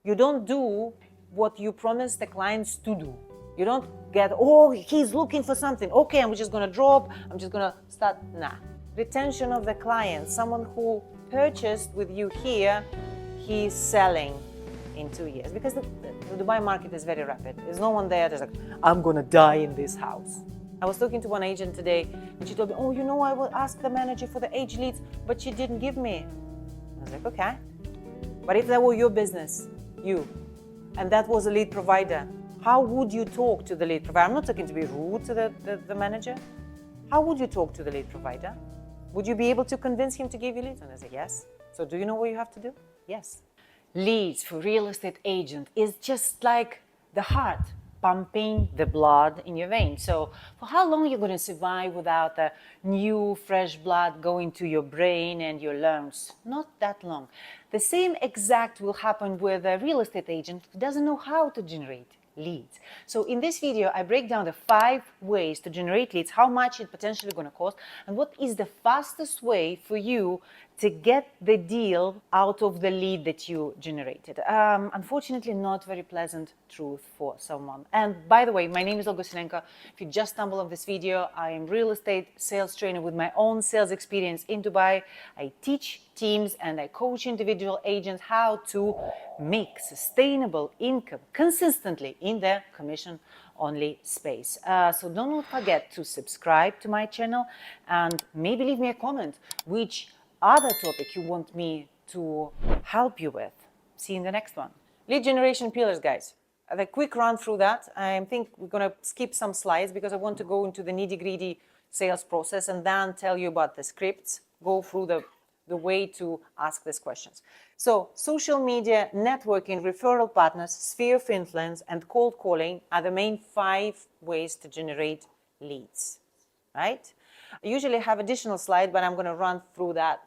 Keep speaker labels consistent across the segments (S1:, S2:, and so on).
S1: You don't do what you promise the clients to do. You don't get, oh, he's looking for something. Okay, I'm just going to drop. I'm just going to start. Nah. Retention of the client. Someone who purchased with you here, he's selling in 2 years. Because the Dubai market is very rapid. There's no one there that's like, I'm going to die in this house. I was talking to one agent today and she told me, oh, I will ask the manager for the age leads, but she didn't give me. I was like, okay. But if that were your business, and that was a lead provider, how would you talk to the lead provider? I'm not talking to be rude to the manager. How would you talk to the lead provider? Would you be able to convince him to give you leads? And I said, yes. So do you know what you have to do? Yes. Leads for real estate agent is just like the heart pumping the blood in your veins. So for how long are you going to survive without the new fresh blood going to your brain and your lungs? Not that long. The same exact will happen with a real estate agent who doesn't know how to generate leads. So in this video, I break down the 5 ways to generate leads, how much it potentially going to cost, and what is the fastest way for you to get the deal out of the lead that you generated. Unfortunately, not very pleasant truth for someone. And by the way, my name is Olga Silenko. If you just stumbled on this video, I am real estate sales trainer with my own sales experience in Dubai. I teach teams and I coach individual agents how to make sustainable income consistently in their commission-only space. So don't forget to subscribe to my channel and maybe leave me a comment which other topic you want me to help you with. See you in the next one. Lead generation pillars, guys. A quick run through that. I think we're going to skip some slides because I want to go into the nitty-gritty sales process and then tell you about the scripts, go through the way to ask these questions. So social media, networking, referral partners, sphere of influence, and cold calling are the main 5 ways to generate leads, right? I usually have additional slide, but I'm going to run through that.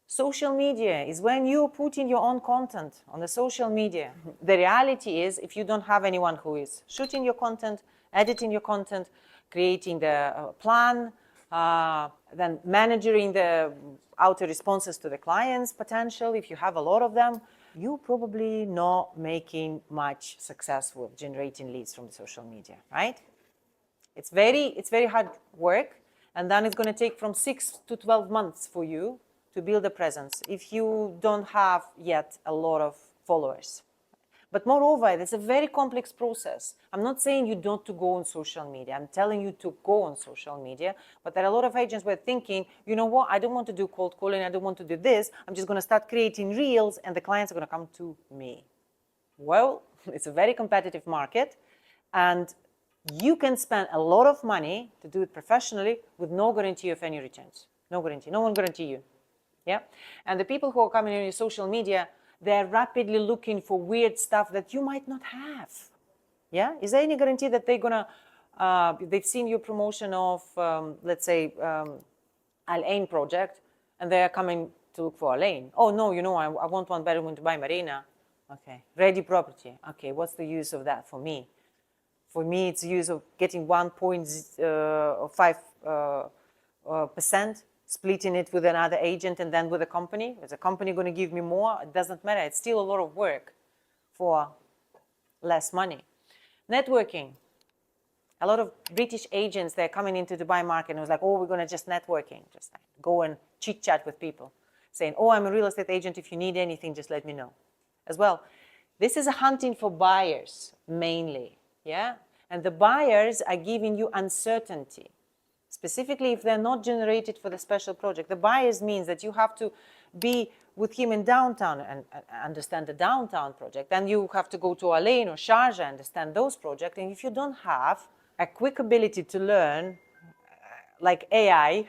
S1: Social media is when you put in your own content on the social media. The reality is, if you don't have anyone who is shooting your content, editing your content, creating the plan, then managing the auto responses to the clients potential, if you have a lot of them, you probably not making much success with generating leads from the social media, right? It's very hard work, and then it's going to take from 6 to 12 months for you to build a presence if you don't have yet a lot of followers. But moreover, it's a very complex process. I'm not saying you don't to go on social media. I'm telling you to go on social media. But there are a lot of agents who are thinking, you know what, I don't want to do cold calling. I don't want to do this. I'm just going to start creating reels and the clients are going to come to me. Well, it's a very competitive market and you can spend a lot of money to do it professionally with no guarantee of any returns. No guarantee. No one guarantee you. Yeah, and the people who are coming on your social media, they're rapidly looking for weird stuff that you might not have. Yeah, is there any guarantee that they're gonna they've seen your promotion of let's say Al Ain project and they're coming to look for Al Ain? Oh no, I want 1 bedroom in Dubai Marina. Okay, ready property. Okay, what's the use of that for me? For me, it's the use of getting 1.5% splitting it with another agent and then with a company. Is a company going to give me more? It doesn't matter. It's still a lot of work for less money. Networking. A lot of British agents, they're coming into Dubai market and it was like, oh, we're going to just networking. Just go and chit-chat with people. Saying, oh, I'm a real estate agent. If you need anything, just let me know. As well, this is a hunting for buyers mainly. Yeah? And the buyers are giving you uncertainty. Specifically, if they're not generated for the special project. The buyers means that you have to be with him in downtown and understand the downtown project. Then you have to go to Al Ain or Sharjah and understand those projects. And if you don't have a quick ability to learn, like AI,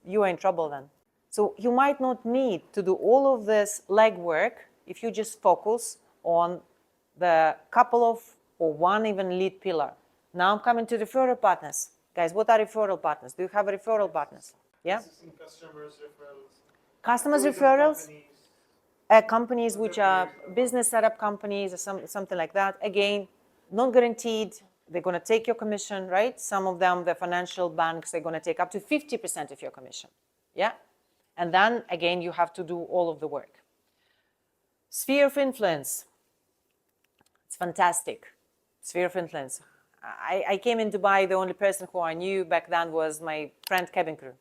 S1: you are in trouble then. So you might not need to do all of this legwork if you just focus on the couple of or one even lead pillar. Now I'm coming to referral partners. Guys, what are referral partners? Do you have referral partners? Yeah?
S2: Customers, referrals.
S1: Customers referrals? Companies which are business setup companies or something like that. Again, not guaranteed. They're going to take your commission, right? Some of them, the financial banks, they're going to take up to 50% of your commission. Yeah? And then, again, you have to do all of the work. Sphere of influence. It's fantastic. Sphere of influence. I came in Dubai, the only person who I knew back then was my friend cabin crew.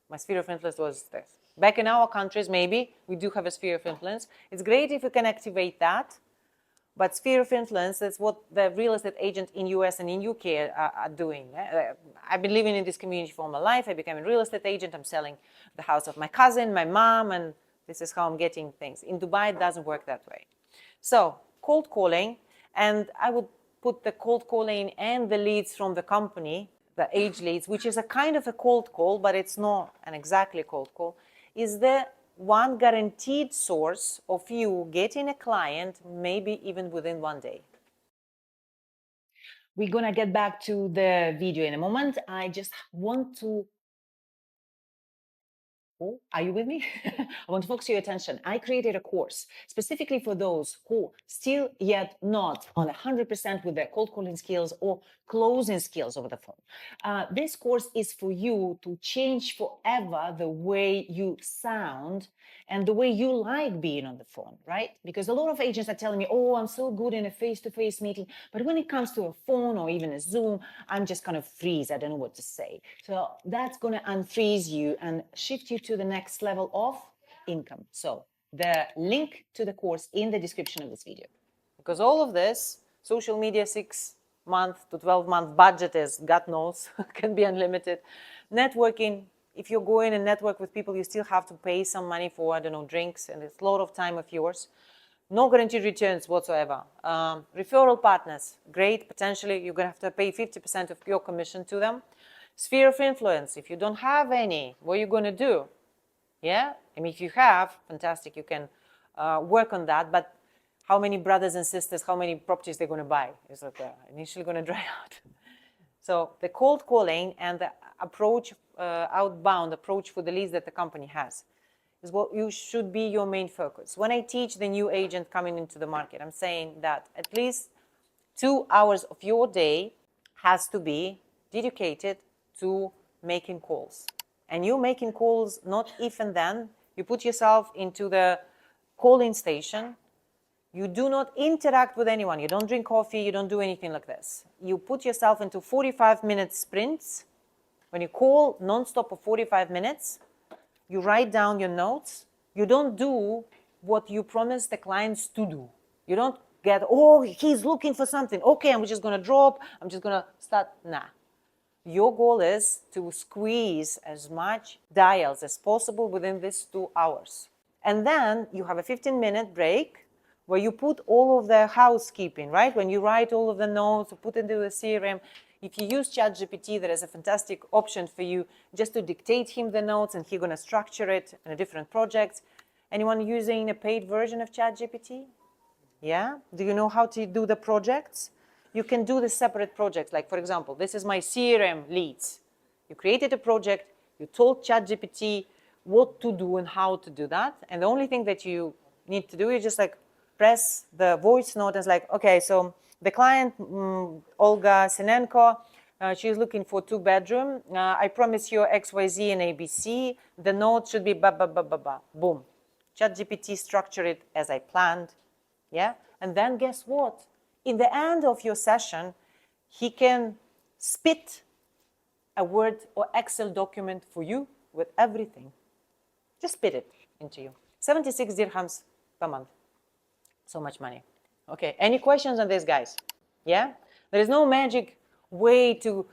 S1: My sphere of influence was this. Back in our countries, maybe, we do have a sphere of influence. It's great if you can activate that, but sphere of influence, that's what the real estate agent in US and in UK are doing. I've been living in this community for my life. I became a real estate agent. I'm selling the house of my cousin, my mom, and this is how I'm getting things. In Dubai, it doesn't work that way. So cold calling, and I would put the cold calling and the leads from the company, the age leads, which is a kind of a cold call, but it's not an exactly cold call, is the one guaranteed source of you getting a client, maybe even within 1 day. We're gonna get back to the video in a moment. I just want to Oh, are you with me? I want to focus your attention. I created a course specifically for those who still yet not on 100% with their cold calling skills or closing skills over the phone. This course is for you to change forever the way you sound and the way you like being on the phone, right? Because a lot of agents are telling me, oh, I'm so good in a face-to-face meeting, but when it comes to a phone or even a Zoom, I'm just kind of freeze. I don't know what to say. So that's going to unfreeze you and shift you to the next level of income. So the link to the course in the description of this video. Because all of this, social media 6-month to 12-month budget is, God knows, can be unlimited. Networking, if you go in and network with people, you still have to pay some money for, I don't know, drinks, and it's a lot of time of yours. No guaranteed returns whatsoever. Referral partners, great. Potentially, you're going to have to pay 50% of your commission to them. Sphere of influence, if you don't have any, what are you going to do? Yeah, I mean, if you have, fantastic, you can work on that. But how many brothers and sisters, how many properties they're going to buy? Is like initially going to dry out. So the cold calling and the approach, outbound approach for the leads that the company has is what you should be your main focus. When I teach the new agent coming into the market, I'm saying that at least 2 hours of your day has to be dedicated to making calls. And you making calls not if and then. You put yourself into the calling station. You do not interact with anyone. You don't drink coffee. You don't do anything like this. You put yourself into 45-minute sprints. When you call non-stop for 45 minutes, you write down your notes. You don't do what you promise the clients to do. You don't get, oh, he's looking for something. Okay, I'm just going to drop. I'm just going to start. Nah. Your goal is to squeeze as much dials as possible within these 2 hours. And then you have a 15-minute break where you put all of the housekeeping, right? When you write all of the notes, put into the CRM. If you use ChatGPT, there is a fantastic option for you just to dictate him the notes and he's going to structure it in a different project. Anyone using a paid version of ChatGPT? Yeah? Do you know how to do the projects? You can do the separate projects. Like, for example, this is my CRM leads. You created a project. You told ChatGPT what to do and how to do that. And the only thing that you need to do is just like press the voice note and it's like, okay, so the client, Olga Sinenko, she's looking for 2-bedroom. I promise you XYZ and ABC. The note should be ba, ba, ba, ba, ba. Boom. ChatGPT structured it as I planned. Yeah. And then guess what? In the end of your session, he can spit a Word or Excel document for you with everything. Just spit it into you. 76 dirhams per month. So much money. Okay, any questions on this, guys? Yeah? There is no magic way to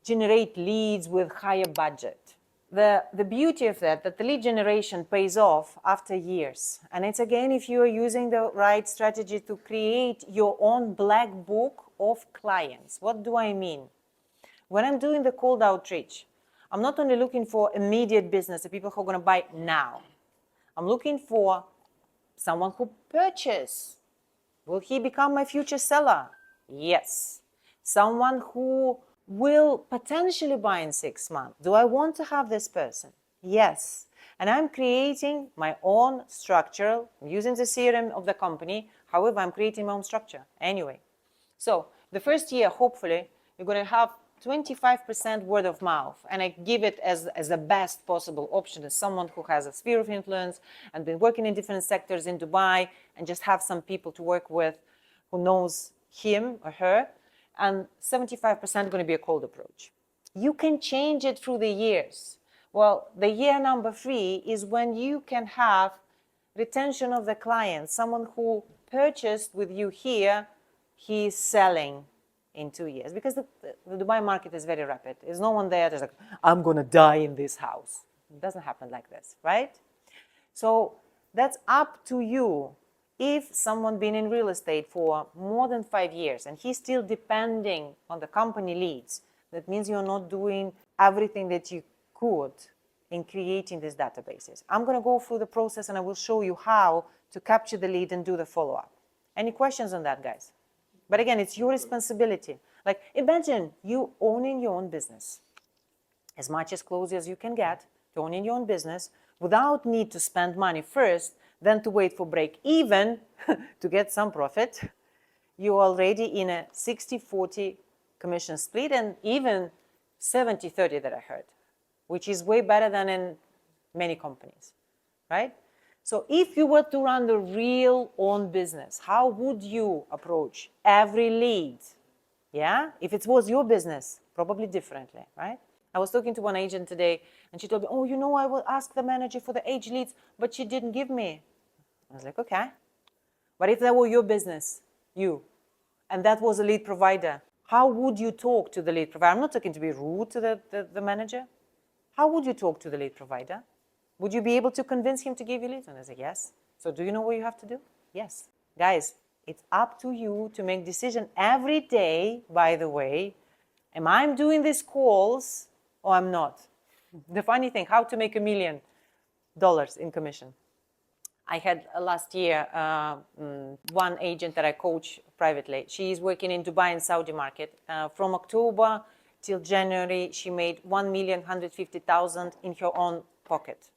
S1: generate leads with higher budget. The beauty of that the lead generation pays off after years. And it's again, if you are using the right strategy to create your own black book of clients. What do I mean? When I'm doing the cold outreach, I'm not only looking for immediate business, the people who are going to buy now. I'm looking for someone who purchase. Will he become my future seller? Yes. Someone who will potentially buy in 6 months. Do I want to have this person? Yes. And I'm creating my own structure using the CRM of the company. However, I'm creating my own structure anyway. So the first year, hopefully, you're going to have 25% word of mouth, and I give it as the best possible option as someone who has a sphere of influence and been working in different sectors in Dubai and just have some people to work with who knows him or her, and 75% going to be a cold approach. You can change it through the years. Well, the year number 3 is when you can have retention of the client, someone who purchased with you here, he's selling in 2 years, because the Dubai market is very rapid. There's no one there that's like, I'm going to die in this house. It doesn't happen like this, right? So that's up to you. If someone been in real estate for more than 5 years and he's still depending on the company leads, that means you're not doing everything that you could in creating these databases. I'm going to go through the process and I will show you how to capture the lead and do the follow-up. Any questions on that, guys? But again, it's your responsibility. Like, imagine you owning your own business, as much as close as you can get to owning your own business without need to spend money first, then to wait for break even to get some profit. You're already in a 60-40 commission split, and even 70-30 that I heard, which is way better than in many companies, right? So if you were to run the real own business, how would you approach every lead? Yeah, if it was your business, probably differently, right? I was talking to one agent today and she told me, oh, you know, I will ask the manager for the age leads, but she didn't give me. I was like, okay. But if that were your business, you, and that was a lead provider, how would you talk to the lead provider? I'm not talking to be rude to the manager. How would you talk to the lead provider? Would you be able to convince him to give you leads? And I said, yes. So do you know what you have to do? Yes. Guys, it's up to you to make decision every day, by the way. Am I doing these calls or I'm not? The funny thing, how to make $1 million in commission. I had last year one agent that I coach privately. She is working in Dubai and Saudi market. From October till January, she made 1,150,000 in her own pocket,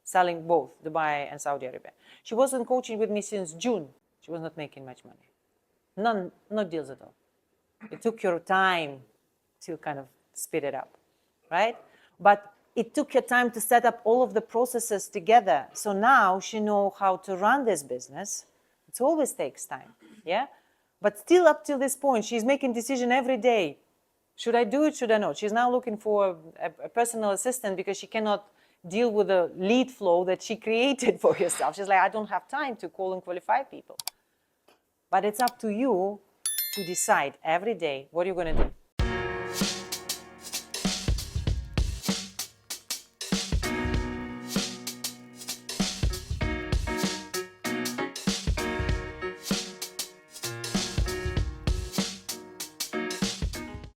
S1: selling both Dubai and Saudi Arabia. She wasn't coaching with me since June. She was not making much money. No deals at all. It took her time to kind of speed it up, right? But it took her time to set up all of the processes together. So now she knows how to run this business. It always takes time, yeah? But still up till this point, she's making decision every day. Should I do it, should I not? She's now looking for a personal assistant because she cannot deal with the lead flow that she created for herself. She's like, I don't have time to call and qualify people. But it's up to you to decide every day what you're going to do.